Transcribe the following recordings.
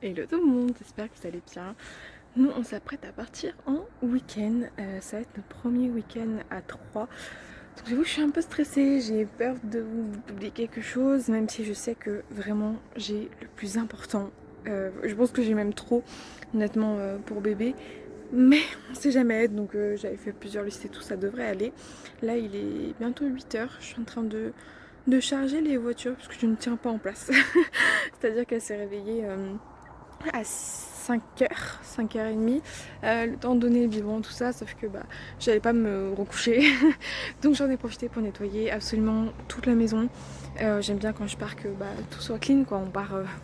Hello tout le monde, j'espère que vous allez bien. Nous on s'apprête à partir en week-end, ça va être notre premier week-end à 3. Donc j'avoue que je suis un peu stressée, j'ai peur d'oublier quelque chose, même si je sais que vraiment j'ai le plus important. Je pense que j'ai même trop, honnêtement, pour bébé. Mais on sait jamais, donc j'avais fait plusieurs listes et tout, ça devrait aller. Là il est bientôt 8h, je suis en train de charger les voitures parce que je ne tiens pas en place. C'est-à-dire qu'elle s'est réveillée à 5h, 5h30, le temps de donner le biberon, tout ça, sauf que j'allais pas me recoucher. Donc j'en ai profité pour nettoyer absolument toute la maison. J'aime bien quand je pars que tout soit clean, quoi.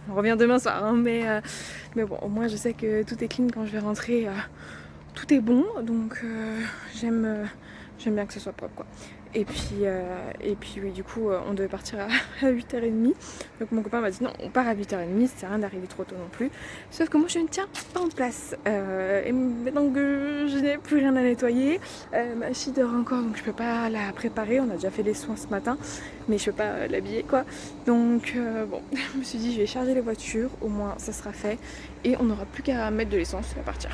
On revient demain soir, hein, mais bon, au moins je sais que tout est clean quand je vais rentrer. Tout est bon, donc j'aime bien que ce soit propre, quoi. Et puis oui, du coup, on devait partir à 8h30. Donc mon copain m'a dit non, on part à 8h30, ça sert à rien d'arriver trop tôt non plus. Sauf que moi, je ne tiens pas en place. Et maintenant que je n'ai plus rien à nettoyer, ma fille dort encore, donc je peux pas la préparer. On a déjà fait les soins ce matin, mais je peux pas l'habiller, quoi. Donc bon, je me suis dit, je vais charger les voitures, au moins ça sera fait. Et on n'aura plus qu'à mettre de l'essence et à partir.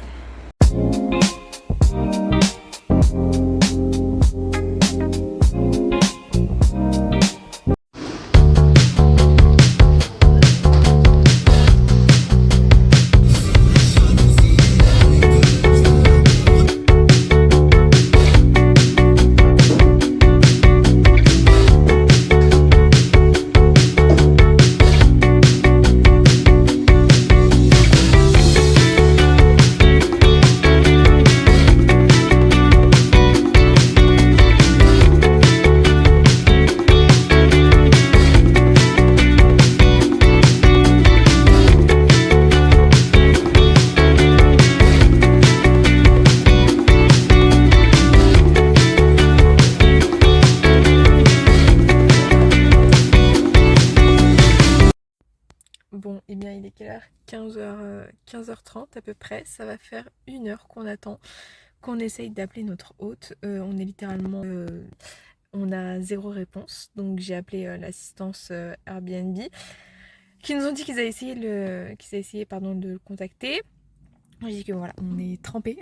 Bon, et bien il est quelle heure? 15h30 à peu près. Ça va faire 1 heure qu'on attend, qu'on essaye d'appeler notre hôte. On est littéralement... on a zéro réponse. Donc j'ai appelé l'assistance Airbnb, qui nous ont dit qu'ils avaient essayé, de le contacter. J'ai dit que voilà, on est trempé.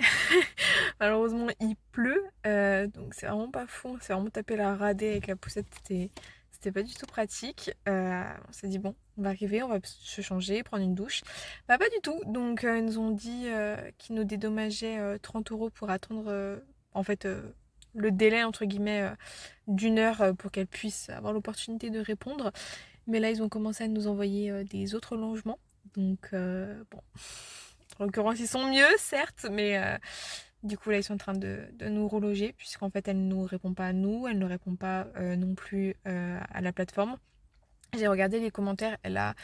Malheureusement, il pleut. Donc c'est vraiment pas fou. C'est vraiment taper la radée avec la poussette. C'était pas du tout pratique. On s'est dit bon, on va arriver, on va se changer, prendre une douche. Pas du tout. Donc ils nous ont dit qu'ils nous dédommageaient 30 € pour attendre en fait le délai entre guillemets d'1 heure pour qu'elle puisse avoir l'opportunité de répondre. Mais là ils ont commencé à nous envoyer des autres logements. Donc bon, en l'occurrence ils sont mieux certes, mais du coup là ils sont en train de nous reloger, puisqu'en fait elle ne nous répond pas à nous, elle ne répond pas non plus à la plateforme. J'ai regardé les commentaires, elle a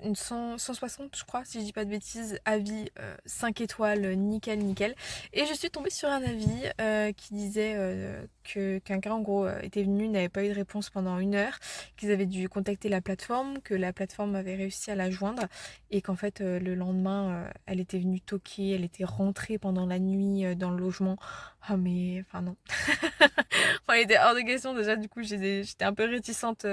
une 160 je crois, si je dis pas de bêtises, avis 5 étoiles, nickel nickel. Et je suis tombée sur un avis qui disait qu'un gars en gros était venu, n'avait pas eu de réponse pendant 1 heure, qu'ils avaient dû contacter la plateforme, que la plateforme avait réussi à la joindre, et qu'en fait le lendemain elle était venue toquer, elle était rentrée pendant la nuit dans le logement. Ah mais enfin non. Enfin, il était hors de question déjà, du coup j'étais un peu réticente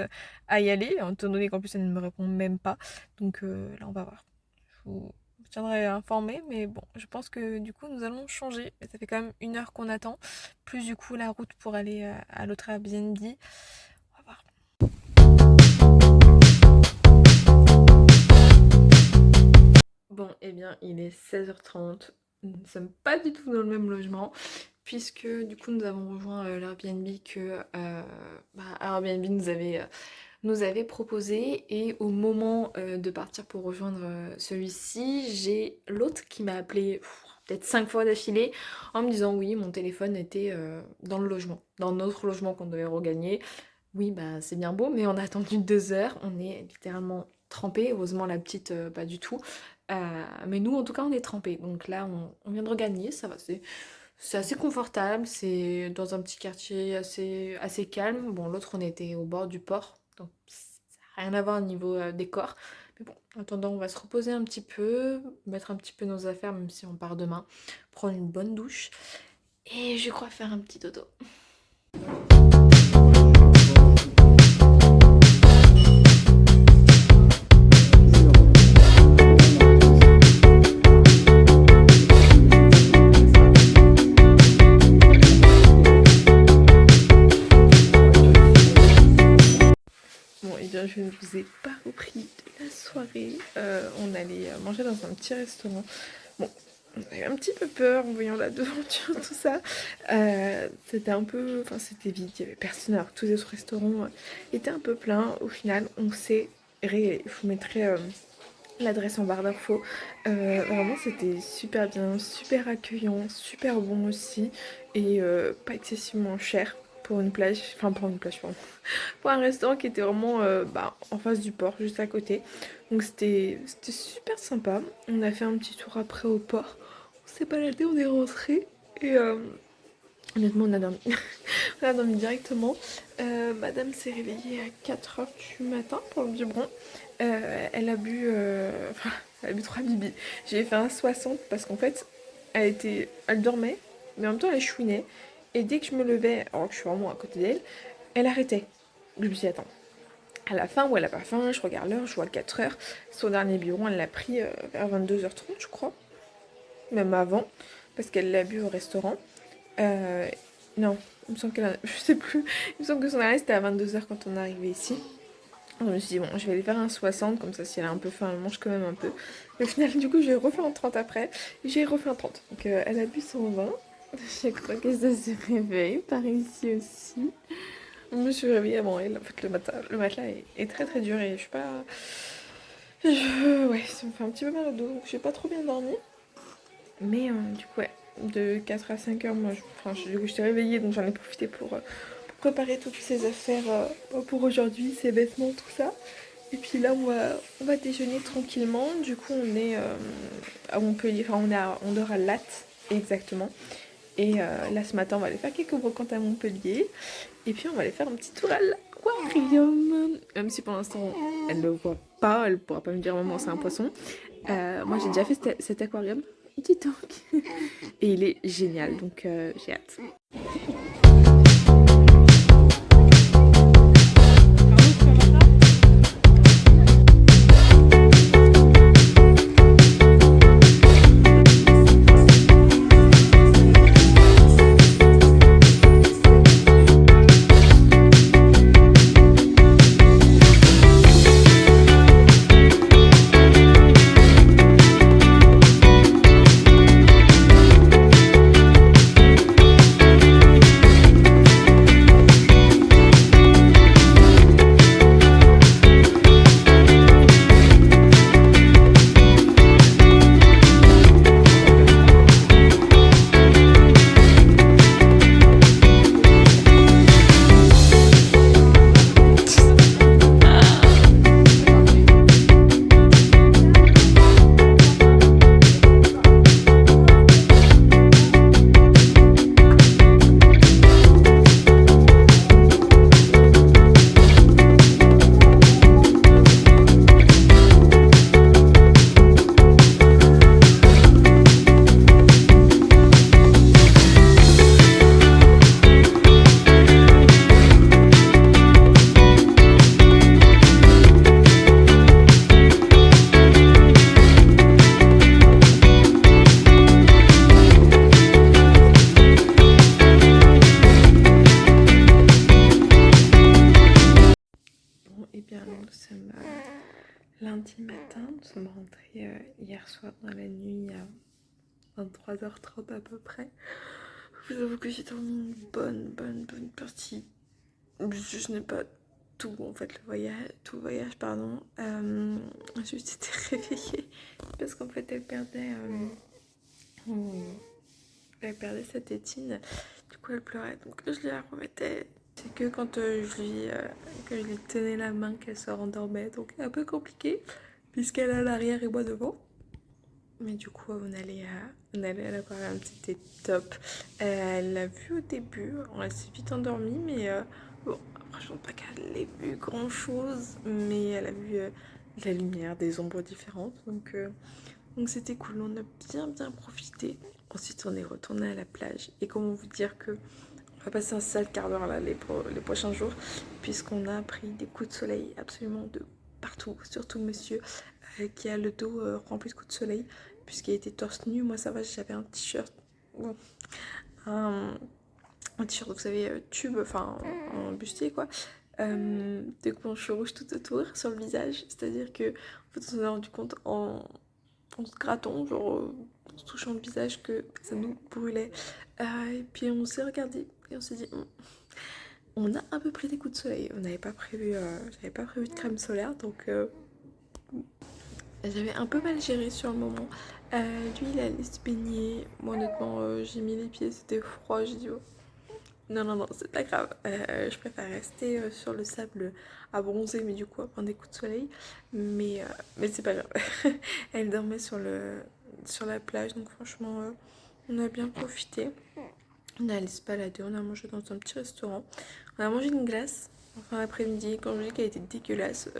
à y aller, étant donné qu'en plus elle ne me répond même pas. Donc là on va voir. Je vous tiendrai informée, mais bon, je pense que du coup nous allons changer. Ça fait quand même 1 heure qu'on attend, plus du coup la route pour aller à l'autre Airbnb. On va voir. Bon, et bien il est 16h30. Nous ne sommes pas du tout dans le même logement, puisque du coup nous avons rejoint l'Airbnb que Airbnb nous avait proposé. Et au moment de partir pour rejoindre celui-ci, j'ai l'autre qui m'a appelé peut-être 5 fois d'affilée en me disant oui, mon téléphone était dans le logement, dans notre logement qu'on devait regagner. Oui, c'est bien beau, mais on a attendu 2 heures, on est littéralement trempés. Heureusement la petite pas du tout. Mais nous en tout cas on est trempés. Donc là on vient de regagner, ça va, c'est assez confortable, c'est dans un petit quartier assez calme. Bon, l'autre on était au bord du port, donc ça n'a rien à voir au niveau décor. Mais bon, en attendant on va se reposer un petit peu, mettre un petit peu nos affaires même si on part demain, prendre une bonne douche et je crois faire un petit dodo. je ne vous ai pas repris de la soirée. On allait manger dans un petit restaurant. Bon, on avait un petit peu peur en voyant la devanture, tout ça. C'était un peu... Enfin, c'était vide, il n'y avait personne. Alors que tous les autres restaurants étaient un peu pleins. Au final, on s'est régalé. Je vous mettrai l'adresse en barre d'infos. Vraiment, c'était super bien, super accueillant, super bon aussi. Et pas excessivement cher pour une plage. Enfin, pour une plage, pardon. Pour un restaurant qui était vraiment en face du port, juste à côté. Donc c'était super sympa. On a fait un petit tour après au port. On s'est baladé, on est rentré. Et honnêtement, on a dormi. On a dormi directement. Madame s'est réveillée à 4h du matin pour le biberon. Elle a bu... enfin, elle a bu 3 bibis. J'ai fait un 60 parce qu'en fait, elle dormait, mais en même temps, elle chouinait. Et dès que je me levais, alors que je suis vraiment à côté d'elle, elle arrêtait. Je me suis dit, attends, à la fin ou elle a pas faim, je regarde l'heure, je vois 4h. Son dernier biberon, elle l'a pris vers 22h30, je crois. Même avant, parce qu'elle l'a bu au restaurant. Non, il me semble qu'elle a... Je sais plus. Il me semble que son arrêt c'était à 22h quand on est arrivé ici. Je me suis dit, bon, je vais aller faire un 60, comme ça, si elle a un peu faim, elle mange quand même un peu. Mais au final, du coup, j'ai refait un 30 après. J'ai refait un 30. Donc, elle a bu son vin. Je crois que ça se réveille, par ici aussi. Je me suis réveillée avant elle. En fait, le matelas est très très dur et je suis pas... Ouais, ça me fait un petit peu mal au dos. Donc, j'ai pas trop bien dormi. Mais du coup, ouais, de 4 à 5 heures, moi, du coup, j'étais réveillée, donc j'en ai profité pour préparer toutes ces affaires pour aujourd'hui, ces vêtements, tout ça. Et puis là, on va déjeuner tranquillement. Du coup, on est à Montpellier, enfin, on dort à Latte, exactement. Et là, ce matin, on va aller faire quelques brocantes à Montpellier. Et puis, on va aller faire un petit tour à l'aquarium. Même si pour l'instant, elle ne le voit pas, elle ne pourra pas me dire maman, c'est un poisson. Moi, j'ai déjà fait cet aquarium. Petit tank. Et il est génial, donc j'ai hâte. Nous sommes lundi matin, nous sommes rentrés hier soir dans la nuit à 23h30 à peu près. Je vous avoue que j'ai dormi une bonne partie. Je n'ai pas tout en fait tout le voyage pardon. Juste été réveillée parce qu'en fait elle perdait sa tétine. Du coup elle pleurait donc je la remettais. C'est que quand que je lui tenais la main qu'elle se rendormait, donc un peu compliqué puisqu'elle est à l'arrière et moi devant. Mais du coup on allait à l'aquarium, c'était top. Elle l'a vu au début, elle s'est vite endormie, mais bon, franchement pas qu'elle ait vu grand chose, mais elle a vu de la lumière, des ombres différentes, donc c'était cool, on a bien profité. Ensuite on est retourné à la plage et comment vous dire que on va passer un sale quart d'heure là les prochains jours puisqu'on a pris des coups de soleil absolument de partout, surtout monsieur qui a le dos rempli de coups de soleil puisqu'il était torse nu. Moi ça va, j'avais un t-shirt, bon, un t-shirt vous savez tube, enfin en bustier quoi, des couches rouges tout autour sur le visage. C'est-à-dire que en fait, on s'en est rendu compte en se grattant, genre en se touchant le visage, que ça nous brûlait. Et puis on s'est regardé et on s'est dit, on a un peu pris des coups de soleil. On n'avait pas prévu, j'avais pas prévu de crème solaire, donc j'avais un peu mal géré sur le moment. Lui, il allait se baigner. Moi, honnêtement, j'ai mis les pieds, c'était froid. J'ai dit, oh, non, c'est pas grave. Je préfère rester sur le sable à bronzer, mais du coup, à prendre des coups de soleil. Mais c'est pas grave. Elle dormait sur la plage, donc franchement, on a bien profité. On est allé se balader, on a mangé dans un petit restaurant. On a mangé une glace en fin d'après-midi. Quand je dis qu'elle était dégueulasse,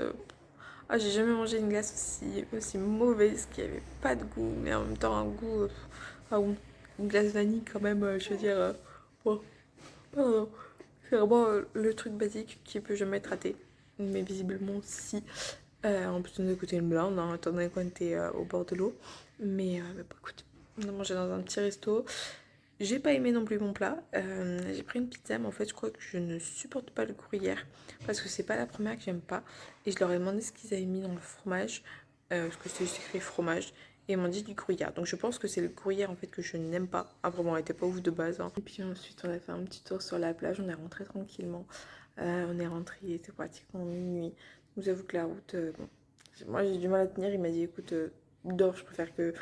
j'ai jamais mangé une glace aussi mauvaise, qui avait pas de goût, mais en même temps un goût. Une glace vanille quand même, je veux dire. Bon, c'est vraiment le truc basique qui peut jamais être raté. Mais visiblement, si. En plus, on a écouté une blinde, hein, étant donné qu'on était au bord de l'eau. Mais bah, écoute, on a mangé dans un petit resto. J'ai pas aimé non plus mon plat. J'ai pris une pizza, mais en fait, je crois que je ne supporte pas le gruyère. Parce que c'est pas la première que j'aime pas. Et je leur ai demandé ce qu'ils avaient mis dans le fromage. Parce que c'est juste écrit fromage. Et ils m'ont dit du gruyère. Donc je pense que c'est le gruyère en fait que je n'aime pas. Ah vraiment, elle était pas ouf de base. Hein. Et puis ensuite, on a fait un petit tour sur la plage. On est rentré tranquillement. On est rentré, il était pratiquement minuit. Je vous avoue que la route, bon, moi j'ai du mal à tenir. Il m'a dit écoute, dors, je préfère que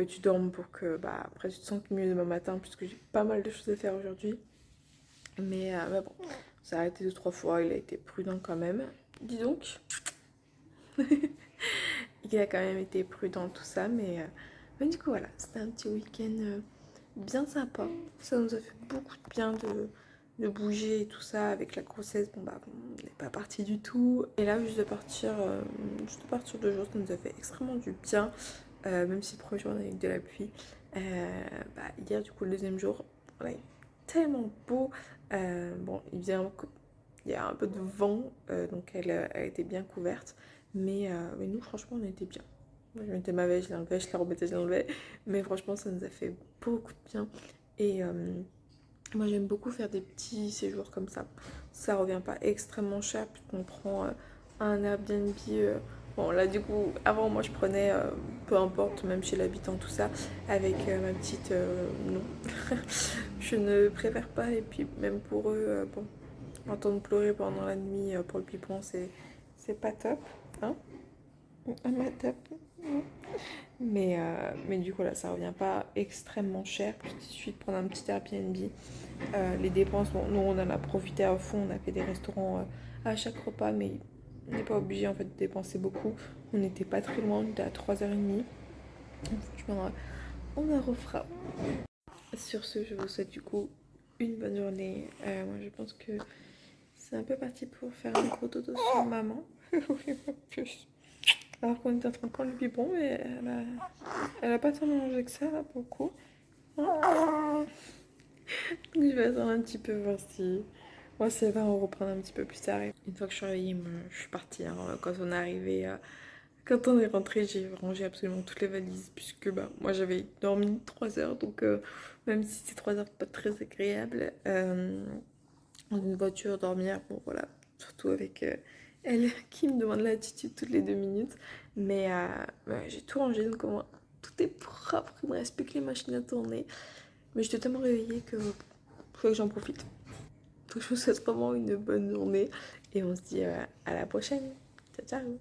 tu dormes pour que après tu te sentes mieux demain matin, puisque j'ai pas mal de choses à faire aujourd'hui. Mais bon, on s'est arrêté 2-3 fois, il a été prudent quand même. Dis donc. Il a quand même été prudent, tout ça, mais du coup voilà, c'était un petit week-end bien sympa. Ça nous a fait beaucoup de bien de bouger et tout ça avec la grossesse. Bon on n'est pas parti du tout. Et là, juste de partir 2 jours, ça nous a fait extrêmement du bien. Même si le premier jour on a eu de la pluie. Hier, du coup, le deuxième jour, on a eu tellement beau. Bon, il y a un peu de vent, donc elle était bien couverte. Mais nous, franchement, on était bien. Moi, je mettais ma veste, je l'enlevais, je la remettais, je l'enlevais. Mais franchement, ça nous a fait beaucoup de bien. Et moi, j'aime beaucoup faire des petits séjours comme ça. Ça revient pas extrêmement cher, puisqu'on prend un Airbnb. Bon, là, du coup, avant, moi, je prenais, peu importe, même chez l'habitant, tout ça, avec ma petite... non. Je ne préfère pas. Et puis, même pour eux, bon, entendre pleurer pendant la nuit pour le pipon, c'est pas top. Hein, pas top. Mais du coup là ça revient pas extrêmement cher, puisqu'il suffit de prendre un petit Airbnb. Les dépenses, bon, nous on en a profité à fond, on a fait des restaurants à chaque repas, mais on n'est pas obligé en fait de dépenser beaucoup. On n'était pas très loin, on était à 3h30. Franchement on en refera. Sur ce, je vous souhaite du coup une bonne journée. Moi je pense que c'est un peu parti pour faire un gros dodo sur maman. Alors qu'on était en train de prendre le biberon, mais elle a pas tant mangé que ça, là, pour le coup. Donc je vais attendre un petit peu, voir si... Moi, si elle va en reprendre un petit peu plus tard. Une fois que je suis réveillée, je suis partie. Hein. Quand on est arrivé, quand on est rentré, j'ai rangé absolument toutes les valises, puisque moi, j'avais dormi 3 heures. Donc, même si ces 3 heures pas très agréables, dans une voiture, dormir, bon, voilà. Surtout avec... elle qui me demande l'attitude toutes les 2 minutes. Mais j'ai tout rangé, donc au moins tout est propre. Il me reste plus que les machines à tourner. Mais j'étais tellement réveillée que faut que j'en profite. Donc je vous souhaite vraiment une bonne journée. Et on se dit à la prochaine. Ciao, ciao.